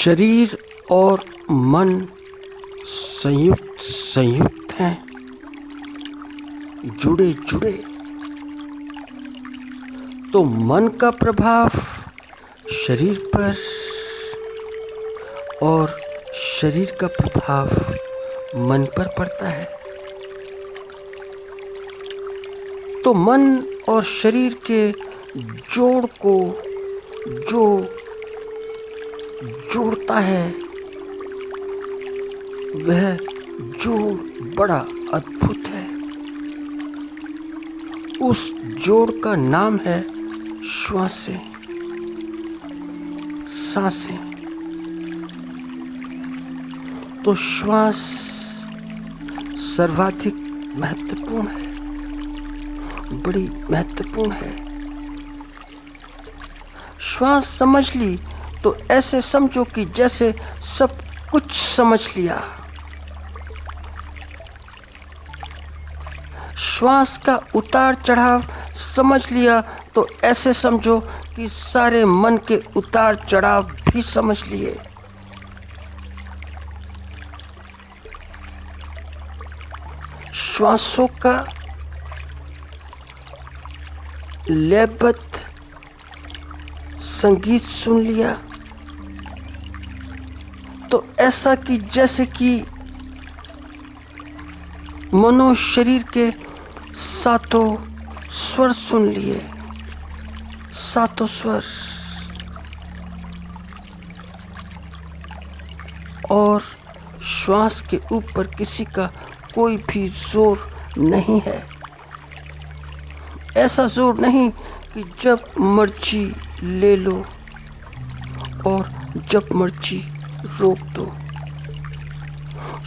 शरीर और मन संयुक्त हैं, जुड़े जुड़े। तो मन का प्रभाव शरीर पर और शरीर का प्रभाव मन पर पड़ता है। तो मन और शरीर के जोड़ को जो जोड़ता है वह जोड़ बड़ा अद्भुत है। उस जोड़ का नाम है श्वासें, सांसें। तो श्वास सर्वाधिक महत्वपूर्ण है, बड़ी महत्वपूर्ण है। श्वास समझ ली तो ऐसे समझो कि जैसे सब कुछ समझ लिया। श्वास का उतार चढ़ाव समझ लिया तो ऐसे समझो कि सारे मन के उतार चढ़ाव भी समझ लिए। श्वासों का लयबद्ध संगीत सुन लिया तो ऐसा कि जैसे कि मनो शरीर के सातों स्वर सुन लिए, सातों स्वर। और श्वास के ऊपर किसी का कोई भी जोर नहीं है। ऐसा जोर नहीं कि जब मर्जी ले लो और जब मर्जी रोक दो।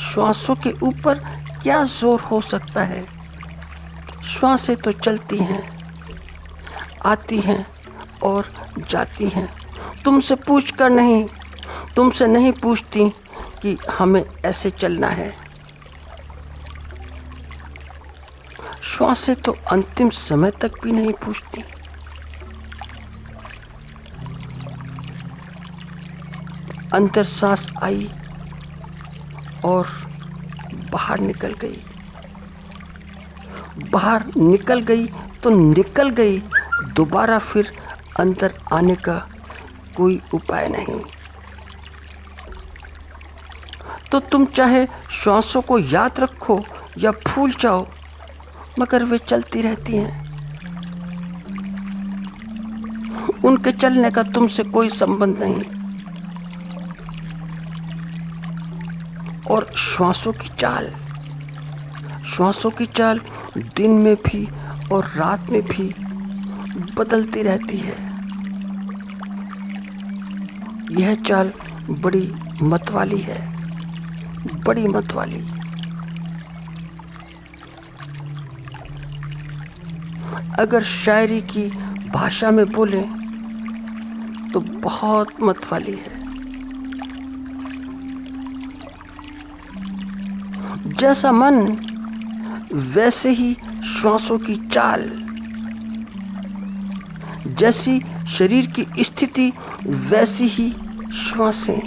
श्वासों के ऊपर क्या जोर हो सकता है? श्वासें तो चलती हैं, आती हैं और जाती हैं। तुमसे पूछकर नहीं, तुमसे नहीं पूछती कि हमें ऐसे चलना है। श्वासें तो अंतिम समय तक भी नहीं पूछती। अंदर सांस आई और बाहर निकल गई, बाहर निकल गई तो निकल गई। दोबारा फिर अंदर आने का कोई उपाय नहीं। तो तुम चाहे श्वासों को याद रखो या भूल जाओ, मगर वे चलती रहती हैं। उनके चलने का तुमसे कोई संबंध नहीं। और श्वासों की चाल दिन में भी और रात में भी बदलती रहती है। यह चाल बड़ी मतवाली है, बड़ी मतवाली। अगर शायरी की भाषा में बोले तो बहुत मतवाली है। जैसा मन वैसे ही श्वासों की चाल, जैसी शरीर की स्थिति वैसी ही श्वासें।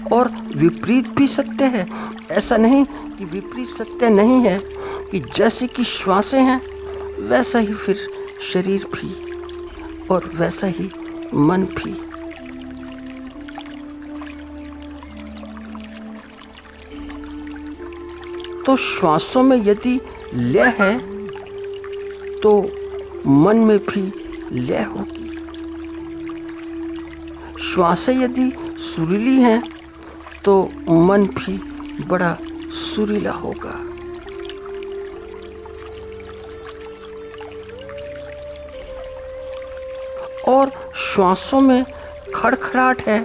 और विपरीत भी सत्य है। ऐसा नहीं कि विपरीत सत्य नहीं है कि जैसी कि श्वासें हैं वैसा ही फिर शरीर भी और वैसा ही मन भी। तो श्वासों में यदि लय है तो मन में भी लय होगी। श्वासें यदि सुरीली हैं तो मन भी बड़ा सुरीला होगा। और श्वासों में खड़खड़ाहट है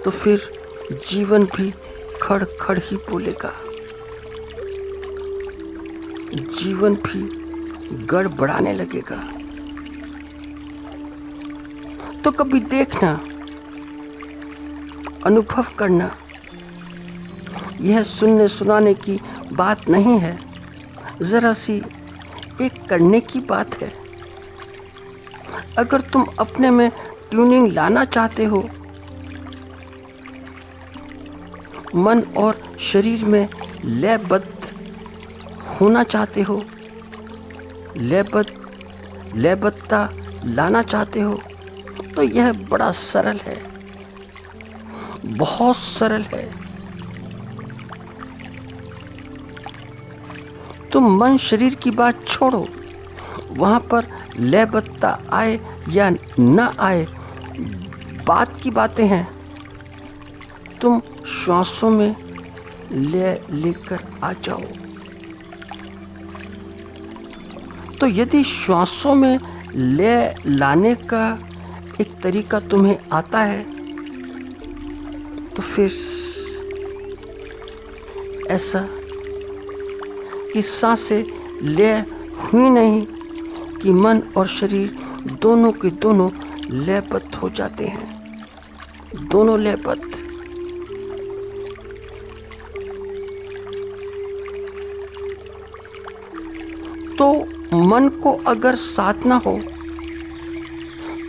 तो फिर जीवन भी खड़ खड़ ही बोलेगा। जीवन भी गड़बड़ाने लगेगा। तो कभी देखना, अनुभव करना। यह सुनने सुनाने की बात नहीं है, जरा सी एक करने की बात है। अगर तुम अपने में ट्यूनिंग लाना चाहते हो, मन और शरीर में लयबद्ध होना चाहते हो, लयबद्धता लाना चाहते हो, तो यह बड़ा सरल है, बहुत सरल है। तुम मन शरीर की बात छोड़ो, वहां पर लयबद्धता आए या न आए बात की बातें हैं। तुम श्वासों में लय लेकर आ जाओ। तो यदि श्वासों में लय लाने का एक तरीका तुम्हें आता है, तो फिर ऐसा कि सांसें लय हुई नहीं कि मन और शरीर दोनों के दोनों लयबद्ध हो जाते हैं, दोनों लयबद्ध। तो मन को अगर साधना हो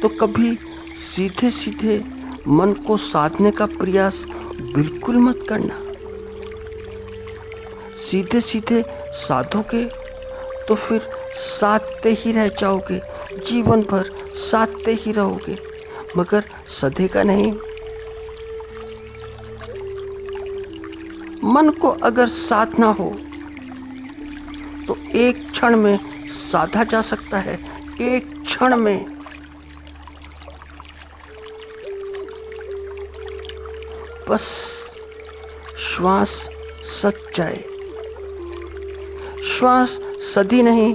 तो कभी सीधे सीधे मन को साधने का प्रयास बिल्कुल मत करना। सीधे सीधे साधोगे तो फिर साधते ही रह जाओगे, जीवन भर साधते ही रहोगे, मगर सधेगा नहीं। मन को अगर साधना हो तो एक क्षण में साधा जा सकता है, एक क्षण में। बस श्वास सध जाए। श्वास सधी नहीं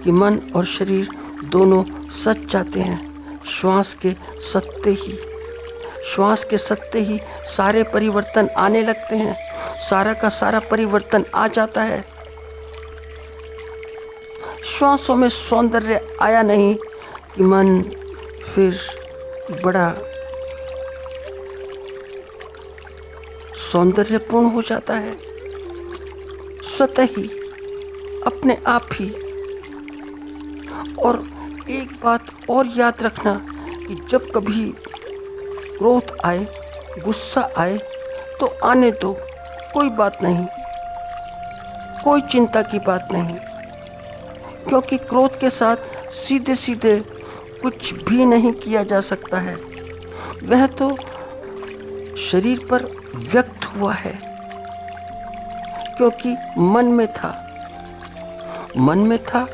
कि मन और शरीर दोनों सध जाते हैं। श्वास के सधते ही सारे परिवर्तन आने लगते हैं, सारा का सारा परिवर्तन आ जाता है। श्वासों में सौंदर्य आया नहीं कि मन फिर बड़ा सौंदर्यपूर्ण हो जाता है, स्वतः ही, अपने आप ही। और एक बात और याद रखना कि जब कभी क्रोध आए, गुस्सा आए, तो आने दो, कोई बात नहीं, कोई चिंता की बात नहीं, क्योंकि क्रोध के साथ सीधे सीधे कुछ भी नहीं किया जा सकता है। वह तो शरीर पर व्यक्त हुआ है, क्योंकि मन में था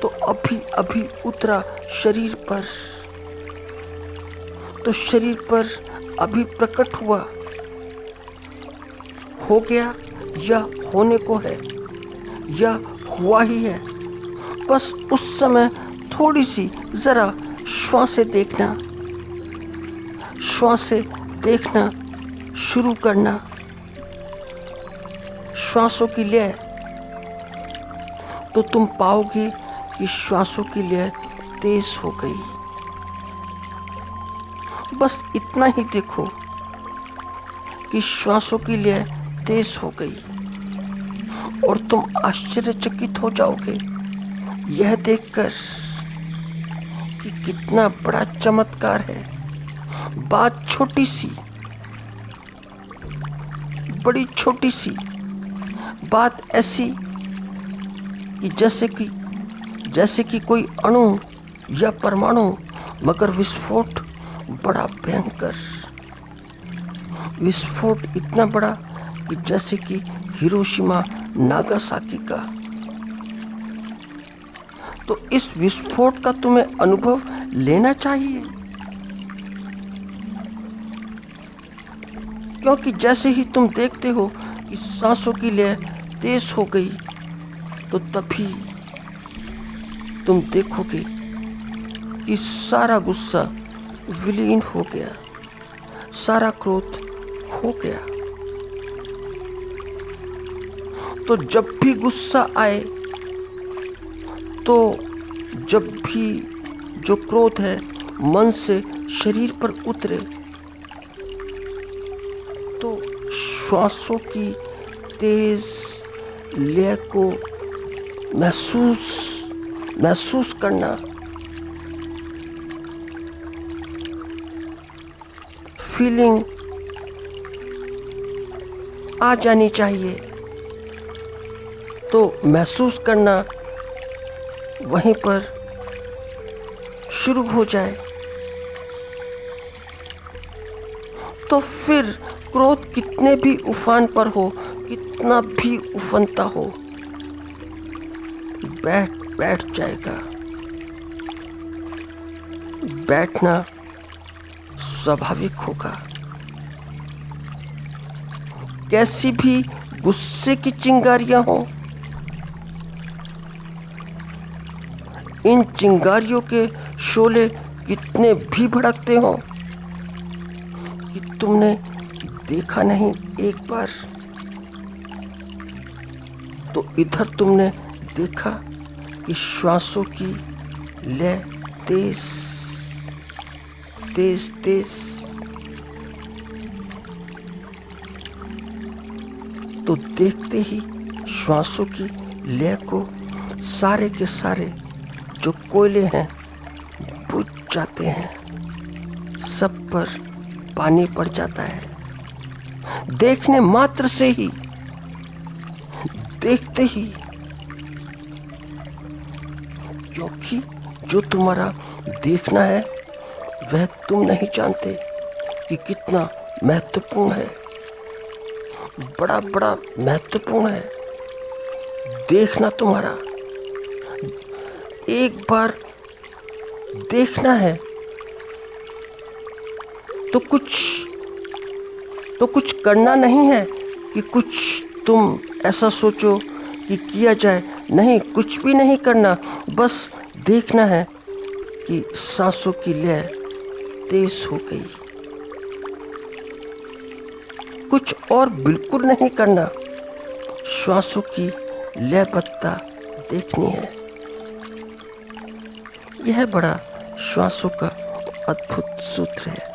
तो अभी अभी उतरा शरीर पर, तो शरीर पर अभी प्रकट हुआ, हो गया या होने को है या हुआ ही है। बस उस समय थोड़ी सी जरा श्वासें देखना शुरू करना, श्वासों की लय। तो तुम पाओगे कि श्वासों की लय तेज हो गई। बस इतना ही देखो कि श्वासों की लय तेज हो गई, और तुम आश्चर्यचकित हो जाओगे यह देखकर कि कितना बड़ा चमत्कार है। बात छोटी सी, बड़ी छोटी सी बात, ऐसी कि जैसे कि कोई अणु या परमाणु, मगर विस्फोट बड़ा भयंकर, विस्फोट इतना बड़ा कि जैसे कि हिरोशिमा नागासाकी का। तो इस विस्फोट का तुम्हें अनुभव लेना चाहिए, क्योंकि जैसे ही तुम देखते हो कि सांसों की लय तेज हो गई, तो तभी तुम देखोगे कि सारा गुस्सा विलीन हो गया, सारा क्रोध खो गया। तो जब भी गुस्सा आए, तो जब भी जो क्रोध है मन से शरीर पर उतरे, तो श्वासों की तेज लय को महसूस करना, फीलिंग आ जानी चाहिए, तो महसूस करना वहीं पर शुरू हो जाए। तो फिर क्रोध कितने भी उफान पर हो, कितना भी उफनता हो, बैठ जाएगा। बैठना स्वाभाविक होगा। कैसी भी गुस्से की चिंगारियां हो, इन चिंगारियों के शोले कितने भी भड़कते हो कि तुमने देखा नहीं एक बार, तो इधर तुमने देखा कि श्वासों की लय तेज तेज तेज, तो देखते ही श्वासों की लय को सारे के सारे जो कोयले हैं बुझ जाते हैं, सब पर पानी पड़ जाता है। देखने मात्र से ही, देखते ही, क्योंकि जो तुम्हारा देखना है वह तुम नहीं जानते कि कितना महत्वपूर्ण है, बड़ा बड़ा महत्वपूर्ण है देखना तुम्हारा। एक बार देखना है तो कुछ करना नहीं है कि कुछ तुम ऐसा सोचो कि किया जाए, नहीं, कुछ भी नहीं करना, बस देखना है कि सांसों की लय तेज हो गई। कुछ और बिल्कुल नहीं करना, श्वासों की लयबद्धता देखनी है। यह बड़ा श्वासों का अद्भुत सूत्र है।